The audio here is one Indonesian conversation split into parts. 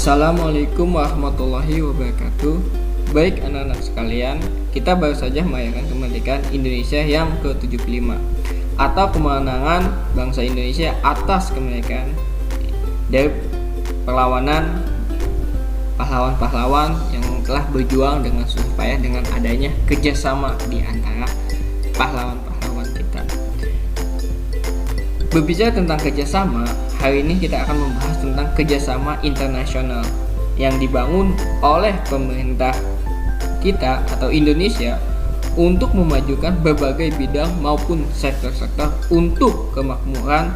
Assalamualaikum warahmatullahi wabarakatuh. Baik anak-anak sekalian, kita baru saja merayakan kemerdekaan Indonesia yang ke-75 atau kemenangan bangsa Indonesia atas kemerdekaan dari perlawanan pahlawan-pahlawan yang telah berjuang dengan susah payah dengan adanya kerjasama di antara pahlawan-pahlawan kita. Berbicara tentang kerjasama, hari ini kita akan membahas tentang kerjasama internasional yang dibangun oleh pemerintah kita atau Indonesia untuk memajukan berbagai bidang maupun sektor-sektor untuk kemakmuran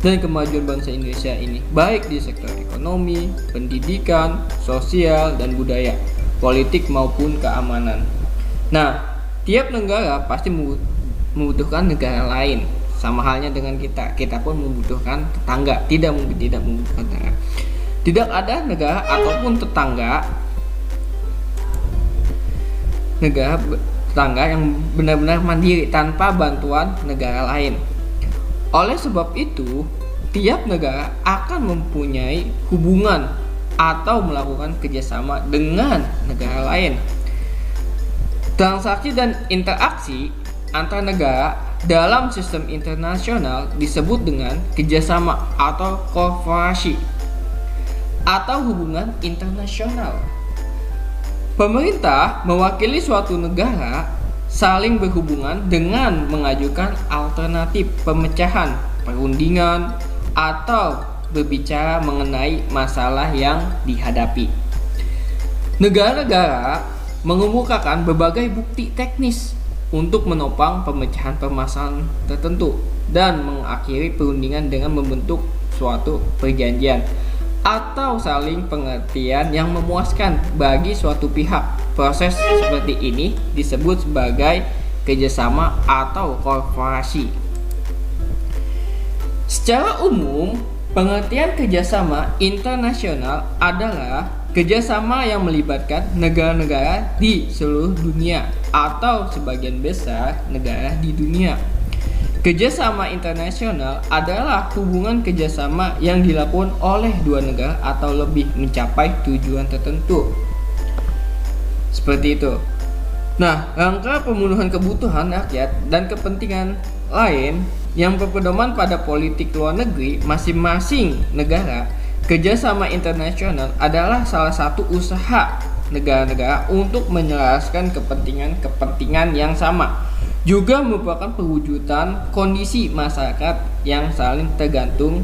dan kemajuan bangsa Indonesia ini, baik di sektor ekonomi, pendidikan, sosial, dan budaya, politik maupun keamanan. Nah, tiap negara pasti membutuhkan negara lain. Sama halnya dengan kita pun membutuhkan tetangga, tidak membutuhkan tetangga. Tidak ada negara ataupun tetangga yang benar-benar mandiri tanpa bantuan negara lain. Oleh sebab itu, tiap negara akan mempunyai hubungan atau melakukan kerjasama dengan negara lain. Transaksi dan interaksi antar negara dalam sistem internasional disebut dengan kerjasama atau kooperasi atau hubungan internasional. Pemerintah mewakili suatu negara saling berhubungan dengan mengajukan alternatif pemecahan perundingan atau berbicara mengenai masalah yang dihadapi. Negara-negara mengemukakan berbagai bukti teknis untuk menopang pemecahan permasalahan tertentu dan mengakhiri perundingan dengan membentuk suatu perjanjian atau saling pengertian yang memuaskan bagi suatu pihak. Proses seperti ini disebut sebagai kerjasama atau kooperasi. Secara umum, pengertian kerjasama internasional adalah kerjasama yang melibatkan negara-negara di seluruh dunia atau sebagian besar negara di dunia. Kerjasama internasional adalah hubungan kerjasama yang dilakukan oleh dua negara atau lebih mencapai tujuan tertentu. Seperti itu. Nah, rangka pemenuhan kebutuhan rakyat dan kepentingan lain yang berpedoman pada politik luar negeri masing-masing negara. Kerjasama internasional adalah salah satu usaha negara-negara untuk menyelaraskan kepentingan yang sama, juga merupakan perwujudan kondisi masyarakat yang saling tergantung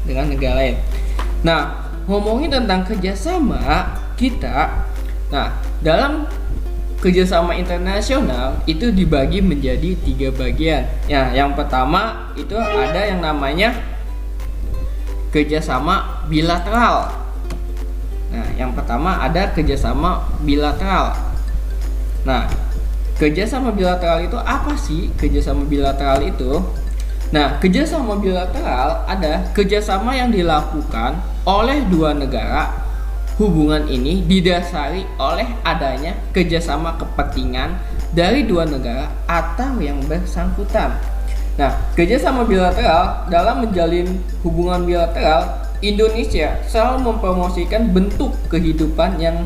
dengan negara lain. Nah, ngomongin tentang kerjasama kita, dalam kerjasama internasional itu dibagi menjadi 3 bagian. Ya, yang pertama itu ada yang namanya kerjasama bilateral. Nah, yang pertama ada kerjasama bilateral. Nah, kerjasama bilateral itu apa sih? Kerjasama bilateral itu, kerjasama bilateral ada kerjasama yang dilakukan oleh dua negara. Hubungan ini didasari oleh adanya kerjasama kepentingan dari dua negara atau yang bersangkutan. Nah, kerjasama bilateral dalam menjalin hubungan bilateral, Indonesia selalu mempromosikan bentuk kehidupan yang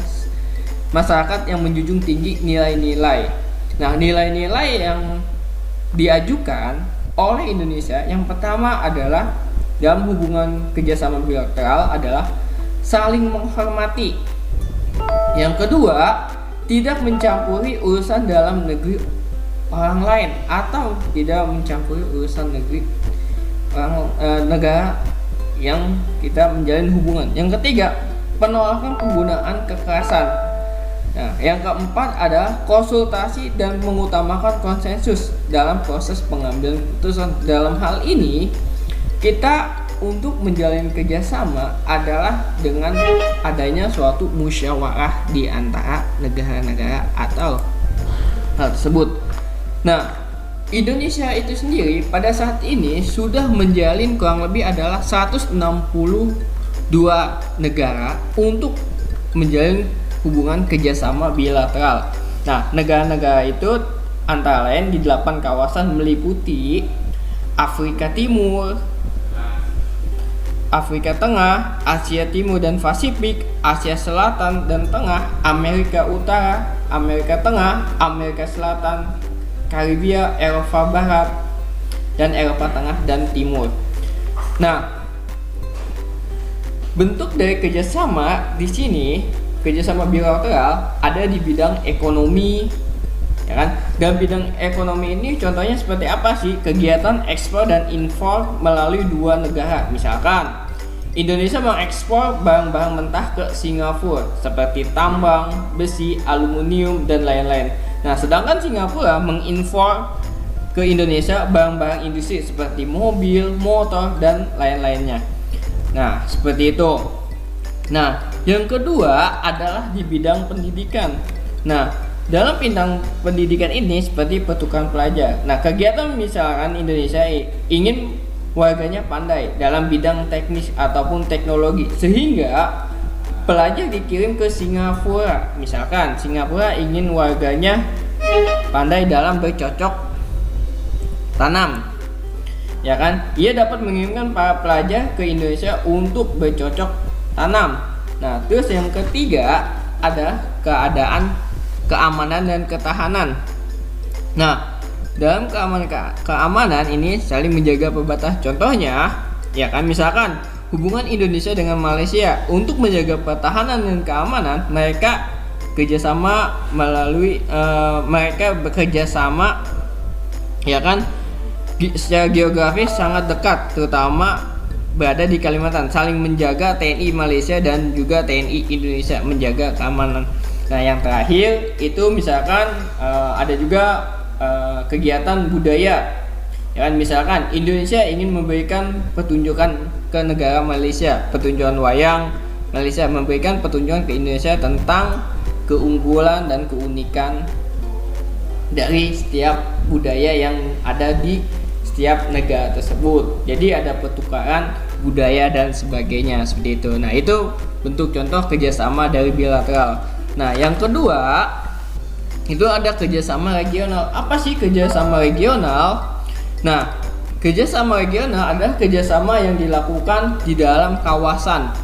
masyarakat yang menjunjung tinggi nilai-nilai. Nah, nilai-nilai yang diajukan oleh Indonesia yang pertama adalah dalam hubungan kerjasama bilateral adalah saling menghormati. Yang kedua, tidak mencampuri urusan dalam negeri orang lain atau tidak mencampuri urusan negeri negara yang kita menjalin hubungan. Yang ketiga, penolakan penggunaan kekerasan. Nah, yang keempat adalah konsultasi dan mengutamakan konsensus dalam proses pengambilan keputusan. Dalam hal ini, kita untuk menjalin kerjasama adalah dengan adanya suatu musyawarah di antara negara-negara atau hal tersebut. Nah, Indonesia itu sendiri pada saat ini sudah menjalin kurang lebih adalah 162 negara untuk menjalin hubungan kerjasama bilateral. Nah, negara-negara itu antara lain di 8 kawasan meliputi Afrika Timur, Afrika Tengah, Asia Timur dan Pasifik, Asia Selatan dan Tengah, Amerika Utara, Amerika Tengah, Amerika Selatan, Karibia, Eropa Barat, dan Eropa Tengah dan Timur. Nah, bentuk dari kerjasama di sini, kerjasama bilateral ada di bidang ekonomi, ya kan? Dalam bidang ekonomi ini contohnya seperti apa sih? Kegiatan ekspor dan impor melalui dua negara. Misalkan Indonesia mengekspor barang-barang mentah ke Singapura seperti tambang, besi, aluminium, dan lain-lain. Nah, sedangkan Singapura mengimpor ke Indonesia barang-barang industri seperti mobil, motor, dan lain-lainnya. Nah, seperti itu. Nah, yang kedua adalah di bidang pendidikan. Nah, dalam bidang pendidikan ini seperti pertukaran pelajar. Nah, kegiatan misalkan Indonesia ingin warganya pandai dalam bidang teknis ataupun teknologi, sehingga pelajar dikirim ke Singapura. Misalkan Singapura ingin warganya pandai dalam bercocok tanam, ya kan? Ia dapat mengirimkan para pelajar ke Indonesia untuk bercocok tanam. Nah, terus yang ketiga ada keamanan dan ketahanan. Nah, dalam keamanan ini saling menjaga perbatas. Contohnya, ya kan, misalkan hubungan Indonesia dengan Malaysia untuk menjaga pertahanan dan keamanan, mereka bekerja sama, ya kan, secara geografis sangat dekat, terutama berada di Kalimantan, saling menjaga TNI Malaysia dan juga TNI Indonesia menjaga keamanan. Nah, yang terakhir itu misalkan ada juga kegiatan budaya, ya kan, misalkan Indonesia ingin memberikan pertunjukan ke negara Malaysia, pertunjukan wayang. Malaysia memberikan pertunjukan ke Indonesia tentang keunggulan dan keunikan dari setiap budaya yang ada di setiap negara tersebut. Jadi ada pertukaran budaya dan sebagainya seperti itu. Nah, itu bentuk contoh kerjasama dari bilateral. Nah, yang kedua itu ada kerjasama regional. Apa sih kerjasama regional? Nah, kerjasama regional adalah kerjasama yang dilakukan di dalam kawasan.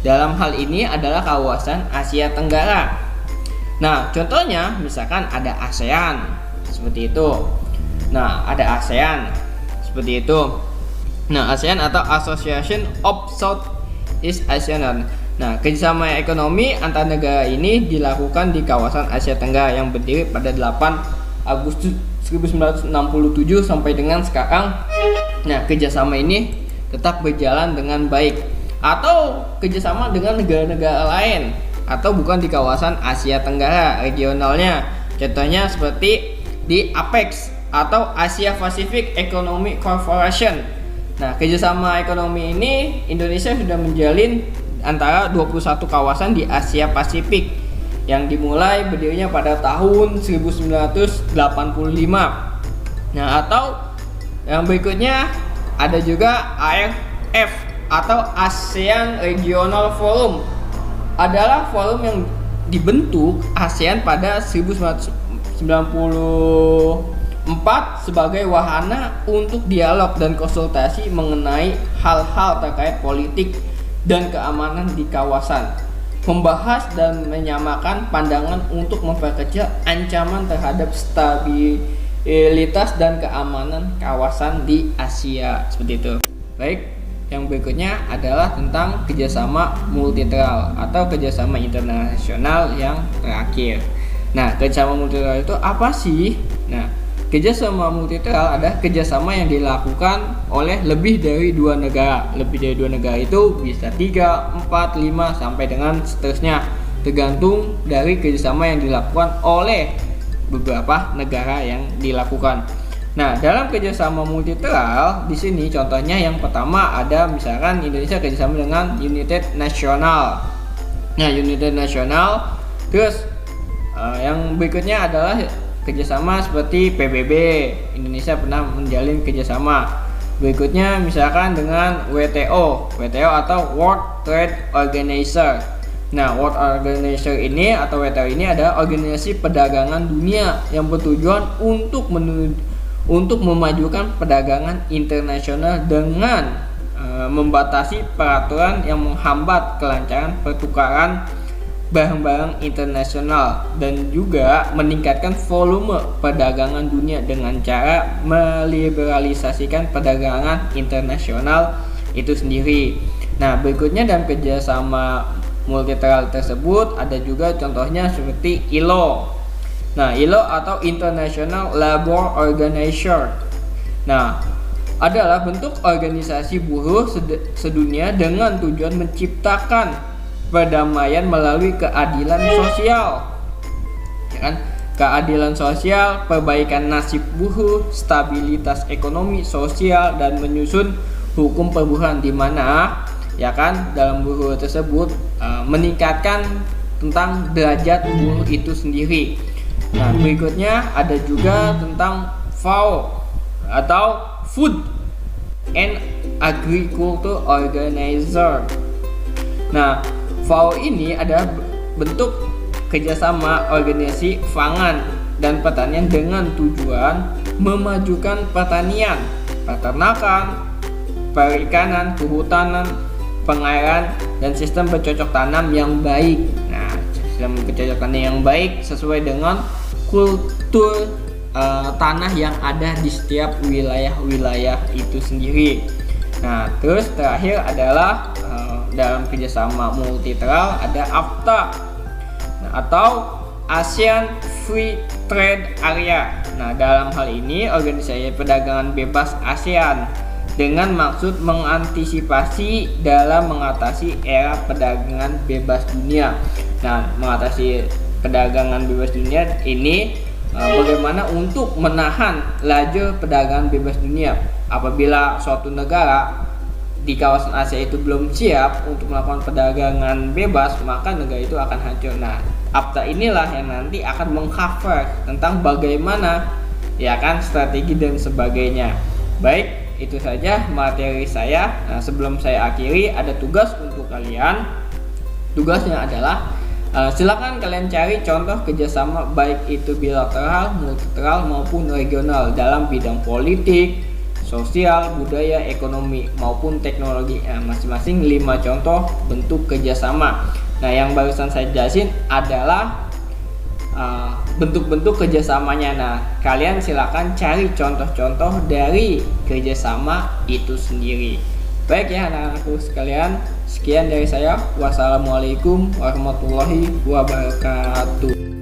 Dalam hal ini adalah kawasan Asia Tenggara. Nah, contohnya misalkan ada ASEAN seperti itu. Nah, ada ASEAN seperti itu. Nah, ASEAN atau Association of Southeast Asian. Nah, kerjasama ekonomi antar negara ini dilakukan di kawasan Asia Tenggara yang berdiri pada 8 Agustus 1967 sampai dengan sekarang. Nah, kerjasama ini tetap berjalan dengan baik. Atau kerjasama dengan negara-negara lain, atau bukan di kawasan Asia Tenggara regionalnya. Contohnya seperti di APEC atau Asia Pacific Economic Cooperation. Nah, kerjasama ekonomi ini Indonesia sudah menjalin antara 21 kawasan di Asia Pasifik yang dimulai berdirinya pada tahun 1985. Nah, atau yang berikutnya ada juga ARF atau ASEAN Regional Forum. Adalah forum yang dibentuk ASEAN pada 1994 sebagai wahana untuk dialog dan konsultasi mengenai hal-hal terkait politik dan keamanan di kawasan, membahas dan menyamakan pandangan untuk memperkecil ancaman terhadap stabilitas dan keamanan kawasan di Asia, seperti itu. Baik, yang berikutnya adalah tentang kerjasama multilateral atau kerjasama internasional yang terakhir. Nah, kerjasama multilateral itu apa sih? Nah, kerjasama multilateral adalah kerjasama yang dilakukan oleh lebih dari dua negara. Lebih dari dua negara itu bisa 3, 4, 5 sampai dengan seterusnya, tergantung dari kerjasama yang dilakukan oleh beberapa negara yang dilakukan. Nah, dalam kerjasama multilateral di sini contohnya yang pertama ada misalkan Indonesia kerjasama dengan United National. Nah, United National. Terus yang berikutnya adalah kerjasama seperti PBB. Indonesia pernah menjalin kerjasama. Berikutnya misalkan dengan WTO atau World Trade Organization. Nah, World Organization ini atau WTO ini adalah organisasi perdagangan dunia yang bertujuan untuk memajukan perdagangan internasional dengan membatasi peraturan yang menghambat kelancaran pertukaran barang-barang internasional dan juga meningkatkan volume perdagangan dunia dengan cara meliberalisasikan perdagangan internasional itu sendiri. Nah, berikutnya dalam kerjasama multilateral tersebut ada juga contohnya seperti ILO. Nah, ILO atau International Labour Organization. Nah, adalah bentuk organisasi buruh sedunia dengan tujuan menciptakan perdamaian melalui keadilan sosial, ya kan? Keadilan sosial, perbaikan nasib buruh, stabilitas ekonomi sosial, dan menyusun hukum perburuhan di mana, ya kan, dalam buruh tersebut meningkatkan tentang derajat buruh itu sendiri. Nah, berikutnya ada juga tentang FAO atau Food and Agriculture Organization. Nah, FAO ini adalah bentuk kerjasama organisasi pangan dan pertanian dengan tujuan memajukan pertanian, peternakan, perikanan, kehutanan, pengairan, dan sistem bercocok tanam yang baik. Nah, sistem bercocok tanam yang baik sesuai dengan kultur tanah yang ada di setiap wilayah-wilayah itu sendiri. Nah, terus terakhir adalah dalam kerjasama multilateral ada AFTA, atau ASEAN Free Trade Area. Nah, dalam hal ini organisasi perdagangan bebas ASEAN dengan maksud mengantisipasi dalam mengatasi era perdagangan bebas dunia. Nah, mengatasi perdagangan bebas dunia ini bagaimana untuk menahan laju perdagangan bebas dunia. Apabila suatu negara di kawasan Asia itu belum siap untuk melakukan perdagangan bebas, maka negara itu akan hancur. Nah, AFTA inilah yang nanti akan mengcover tentang bagaimana, ya kan, strategi dan sebagainya. Baik, itu saja materi saya. Nah, sebelum saya akhiri, ada tugas untuk kalian. Tugasnya adalah silakan kalian cari contoh kerjasama baik itu bilateral, multilateral maupun regional dalam bidang politik, sosial, budaya, ekonomi maupun teknologi. Masing-masing 5 contoh bentuk kerjasama. Nah, yang barusan saya jelasin adalah bentuk-bentuk kerjasamanya. Nah, kalian silakan cari contoh-contoh dari kerjasama itu sendiri. Baik ya anak-anakku sekalian, sekian dari saya. Wassalamualaikum warahmatullahi wabarakatuh.